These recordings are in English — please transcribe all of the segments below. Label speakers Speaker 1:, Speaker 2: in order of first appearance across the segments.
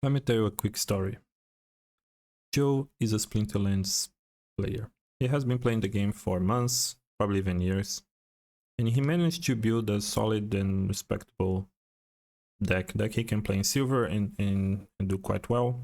Speaker 1: Let me tell you a quick story. Joe is a Splinterlands player. He has been playing the game for months, probably even years, and he managed to build a solid and respectable deck that he can play in silver and do quite well.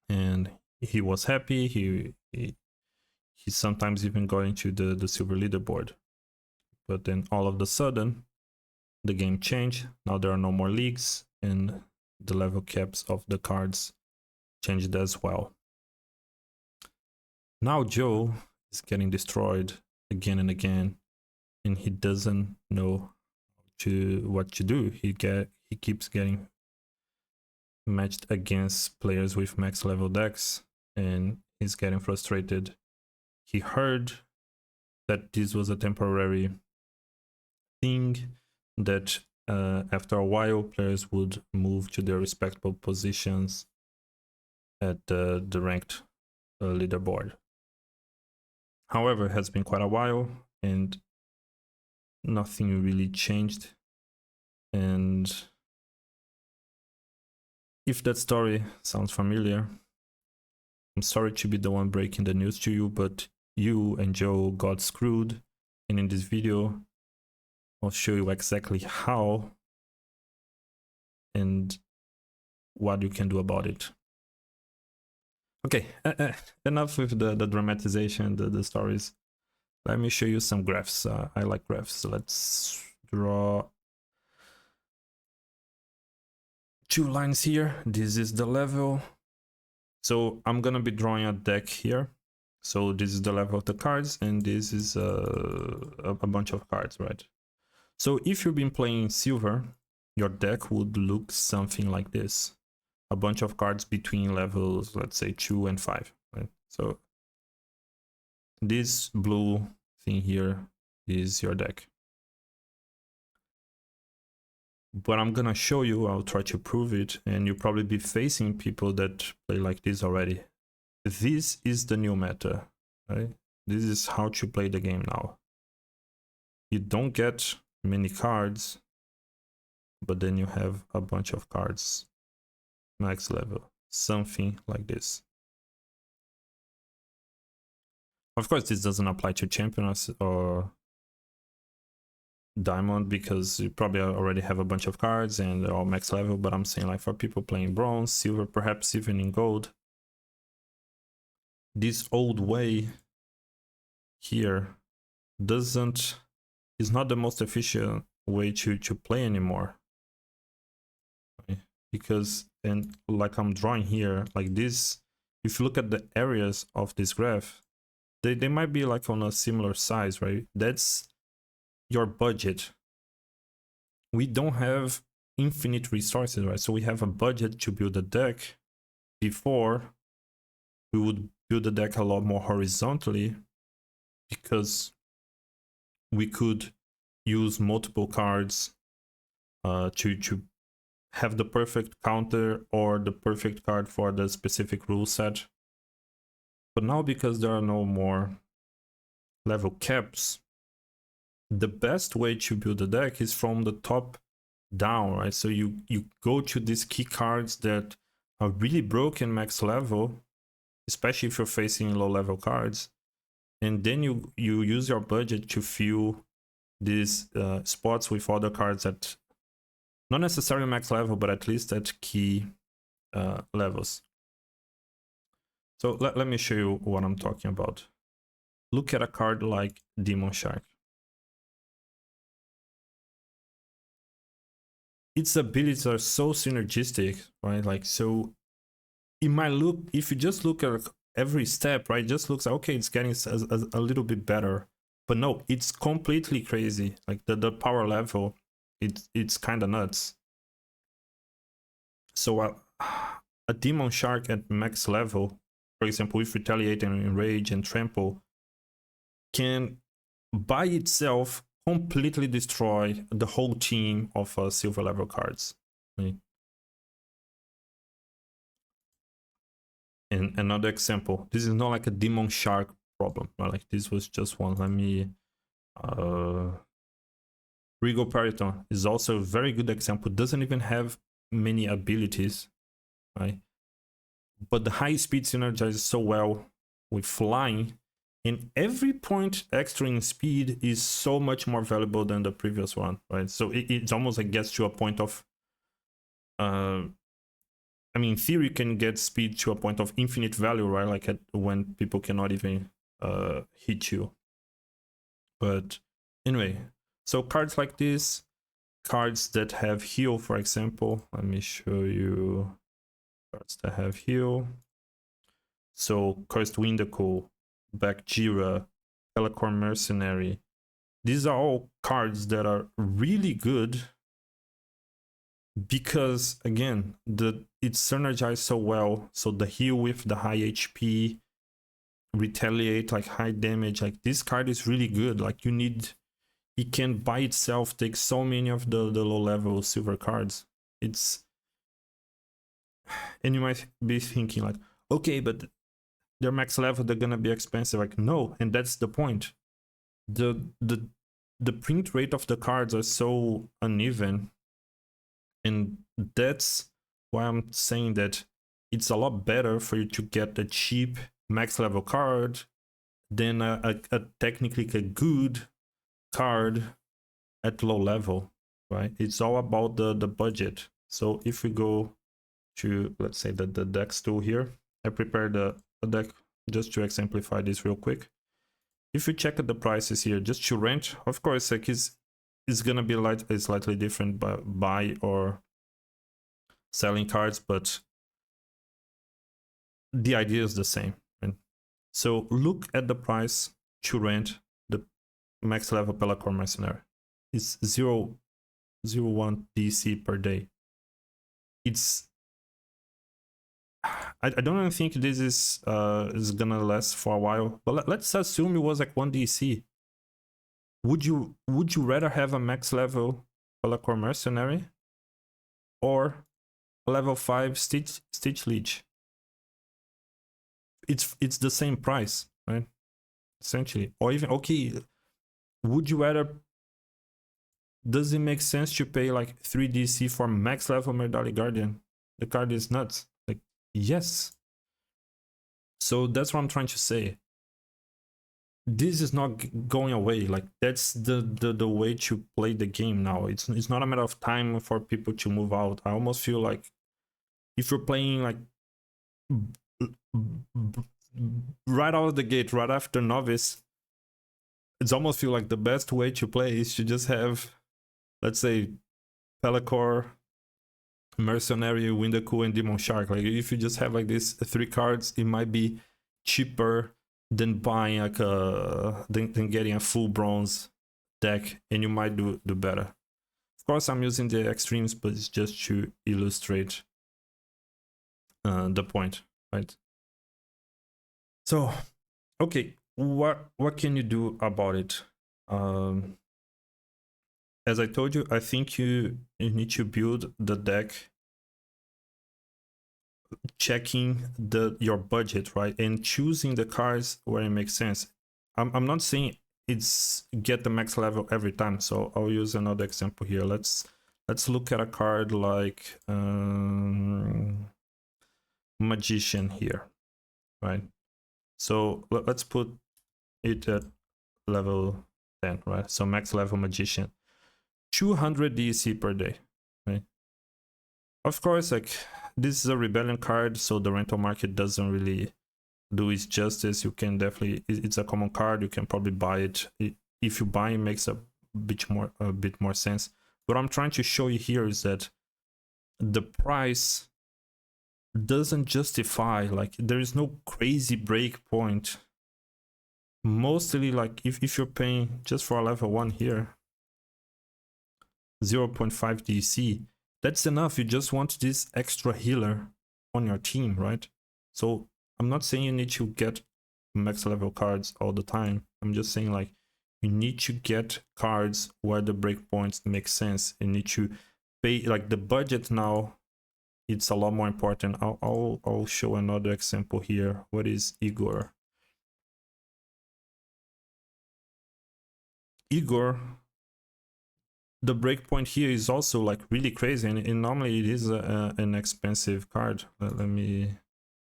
Speaker 1: And he was happy. He sometimes even got into the silver leaderboard. But then all of a sudden, the game changed. Now there are no more leagues, and the level caps of the cards changed as well. Now Joe is getting destroyed again and again, and he doesn't know what to do. He keeps getting matched against players with max level decks, and he's getting frustrated. He heard that this was a temporary thing, that after a while players would move to their respectable positions at the ranked leaderboard. However, it has been quite a while and nothing really changed. And if that story sounds familiar, I'm sorry to be the one breaking the news to you, but you and Joe got screwed. And in this video, I'll show you exactly how and what you can do about it. Okay, enough with the dramatization, the stories. Let me show you some graphs. I like graphs. So let's draw 2 lines here. This is the level. So I'm gonna be drawing a deck here. So this is the level of the cards, and this is a bunch of cards, right? So if you've been playing silver, your deck would look something like this. A bunch of cards between levels, let's say 2 and 5, right? So this blue thing here is your deck. But I'm gonna show you, I'll try to prove it, and you'll probably be facing people that play like this already. This is the new meta, right? This is how to play the game now. You don't get many cards, but then you have a bunch of cards max level, something like this. Of course, this doesn't apply to champions or diamond, because you probably already have a bunch of cards and they're all max level, but I'm saying like for people playing bronze, silver, perhaps even in gold, this old way here is not the most efficient way to play anymore. Okay? Because, and like I'm drawing here, like this, if you look at the areas of this graph, they might be like on a similar size, right? That's your budget. We don't have infinite resources, right? So we have a budget to build a deck. Before, we would build the deck a lot more horizontally, because we could use multiple cards to have the perfect counter or the perfect card for the specific rule set. But now, because there are no more level caps, the best way to build a deck is from the top down, right? So you go to these key cards that are really broken max level, especially if you're facing low level cards, and then you use your budget to fill these spots with other cards that not necessarily max level, but at least at key levels. So let me show you what I'm talking about. Look at a card like Demon Shark. Its abilities are so synergistic, right? Like, so it might look, if you just look at every step, right, it just looks like, okay, it's getting a little bit better. But no, it's completely crazy. Like the power level, it's kind of nuts. So a Demon Shark at max level, for example, with Retaliate and Enrage and Trample, can by itself completely destroy the whole team of silver level cards. Right? And another example, this is not like a Demon Shark problem, right? Like this was just one. Let me Regal Periton is also a very good example. Doesn't even have many abilities, right? But the high speed synergizes so well with flying, and every point extra in speed is so much more valuable than the previous one, right? So it's almost like gets to a point of I mean, in theory, you can get speed to a point of infinite value, right? Like when people cannot even hit you. But anyway, so cards like this, cards that have heal, for example. Let me show you cards that have heal. So Cursed Windacle, Bakjira, Pelacor Mercenary. These are all cards that are really good because again it's synergized so well. So the heal with the high HP, retaliate, like high damage, like this card is really good. Like you need, it can by itself take so many of the low level silver cards. It's, and you might be thinking like, okay, but they're max level, they're gonna be expensive. Like no, and that's the point. The print rate of the cards are so uneven, and that's why I'm saying that it's a lot better for you to get a cheap max level card than a technically a good card at low level, right? It's all about the budget. So if we go to, let's say, the decks tool here, I prepared a deck just to exemplify this real quick. If you check at the prices here, just to rent, of course, like it's gonna be slightly different by buy or selling cards, but the idea is the same. Right? So look at the price to rent the max level Pelacor Mercenary. It's 0.01 DC per day. It's, I don't even think this is gonna last for a while, but let's assume it was like 1 DC. Would you rather have a max level Pelacor Mercenary or a level 5 Stitch Leech? It's the same price, right? Essentially. Or even, okay, would you rather, does it make sense to pay like 3 DC for max level Merdali Guardian? The card is nuts. Like, yes. So that's what I'm trying to say. This is not going away. Like that's the way to play the game now. It's not a matter of time for people to move out. I almost feel like if you're playing like right out of the gate, right after novice, it's almost feel like the best way to play is to just have, let's say, Pelacor, Mercenary, Windaku, and Demon Shark. Like if you just have like these 3 cards, it might be cheaper than buying like than getting a full bronze deck, and you might do better. Of course, I'm using the extremes, but it's just to illustrate the point, right? So, okay, what can you do about it? As I told you, I think you need to build the deck checking your budget, right, and choosing the cards where it makes sense. I'm not saying it's get the max level every time, so I'll use another example here. Let's look at a card like Magician here, right? So let's put it at level 10, right? So max level Magician, 200 DC per day, right? Of course, like this is a rebellion card, so the rental market doesn't really do its justice. You can definitely, it's a common card, you can probably buy it. If you buy it, makes a bit more sense. What I'm trying to show you here is that the price doesn't justify, like there is no crazy break point. Mostly like if you're paying just for a level 1 here, 0.5 DC, that's enough. You just want this extra healer on your team, right? So I'm not saying you need to get max level cards all the time. I'm just saying like you need to get cards where the breakpoints make sense. You need to pay, like the budget now, it's a lot more important. I'll show another example here. What is Igor? Igor the breakpoint here is also like really crazy, and normally it is an expensive card.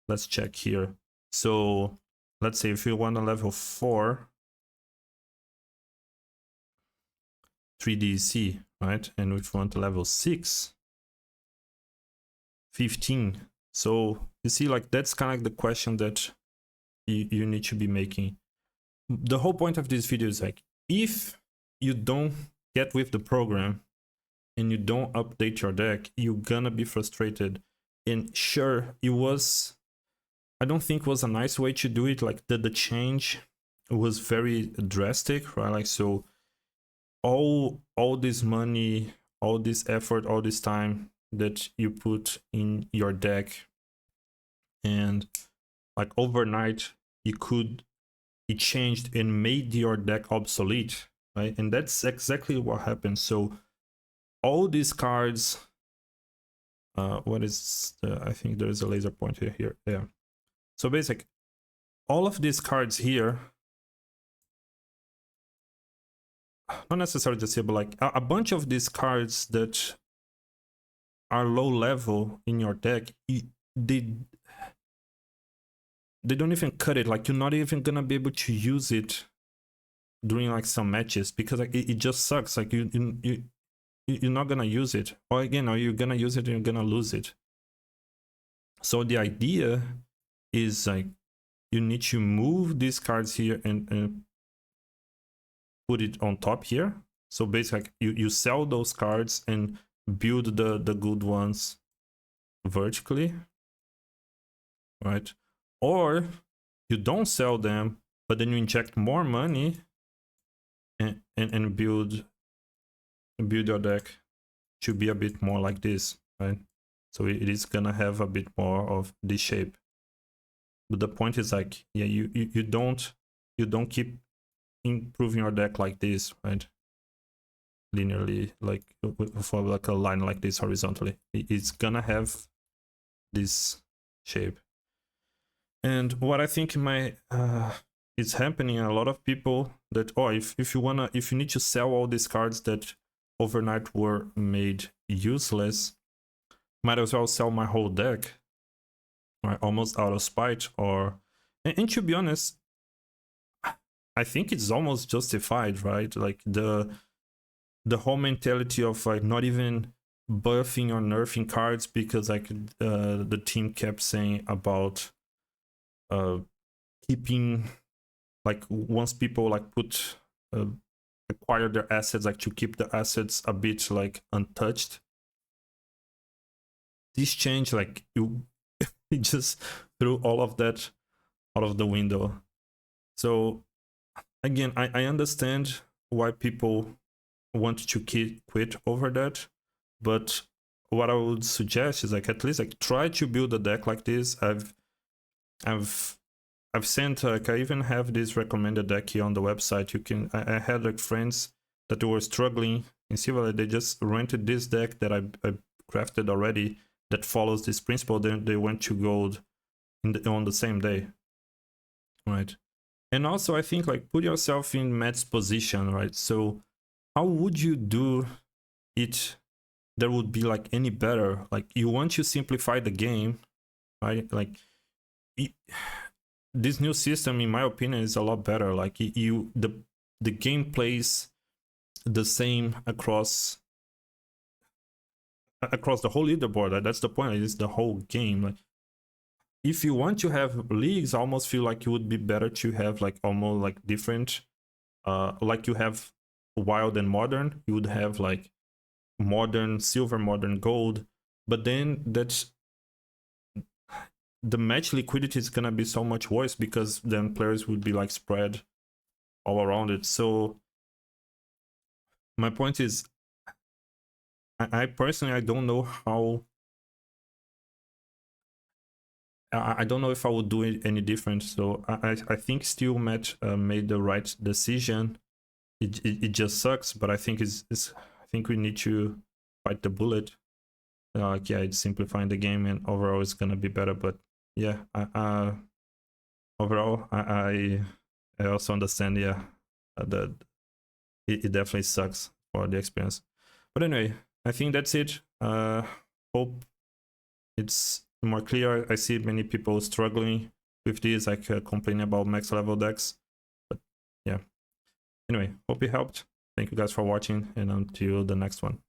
Speaker 1: Let's check here. So let's say if you want a level 4 3DC, right? And if you want a level 6 15. So you see, like, that's kind of like the question that you need to be making. The whole point of this video is like, if you don't get with the program and you don't update your deck, you're gonna be frustrated. And sure, it was, I don't think it was a nice way to do it. Like the change was very drastic, right? Like, so all this money, all this effort, all this time that you put in your deck, and like overnight it changed and made your deck obsolete, right? And that's exactly what happened. So all these cards, what is I think there is a laser pointer here. Yeah. So basic, all of these cards here, not necessarily disable, like a bunch of these cards that are low level in your deck, they don't even cut it. Like, you're not even gonna be able to use it during like some matches, because like it just sucks. Like you're not gonna use it, or again, or you're gonna use it and you're gonna lose it. So the idea is like, you need to move these cards here and put it on top here. So basically, like, you sell those cards and build the good ones vertically, right? Or you don't sell them, but then you inject more money and build your deck to be a bit more like this, right? So it is gonna have a bit more of this shape. But the point is like, yeah, you don't keep improving your deck like this, right? Linearly, like for like a line like this horizontally. It's gonna have this shape. And what I think is happening, a lot of people that, oh, if you need to sell all these cards that overnight were made useless, might as well sell my whole deck, right? Almost out of spite. Or and to be honest, I think it's almost justified, right? Like the whole mentality of like not even buffing or nerfing cards because like the team kept saying about keeping, like, once people like put acquire their assets, like to keep the assets a bit like untouched. This change, like, it just threw all of that out of the window. So again, I understand why people want to quit over that, but what I would suggest is like, at least like try to build a deck like this. I've sent, like, I even have this recommended deck here on the website. You can, I had like friends that were struggling in Silver, they just rented this deck that I crafted already that follows this principle, then they went to gold on the same day, right? And also I think, like, put yourself in Matt's position, right? So how would you do it that would be like any better? Like, you want to simplify the game, right? Like this new system, in my opinion, is a lot better. Like the game plays the same across the whole leaderboard. Right? That's the point. It's the whole game. Like, if you want to have leagues, I almost feel like it would be better to have like almost like different, like you have wild and modern. You would have like modern silver, modern gold, but then that's the match liquidity is gonna be so much worse because then players would be like spread all around it. So my point is, I personally, I don't know how, I don't know if I would do it any different. So I think still Matt made the right decision. It just sucks, but I think I think we need to bite the bullet. Yeah, it's simplifying the game, and overall it's gonna be better. But yeah, overall I also understand, yeah, that it definitely sucks for the experience. But anyway, I think that's it. Hope it's more clear. I see many people struggling with this, like complaining about max level decks. But yeah. Anyway, hope it helped. Thank you guys for watching, and until the next one.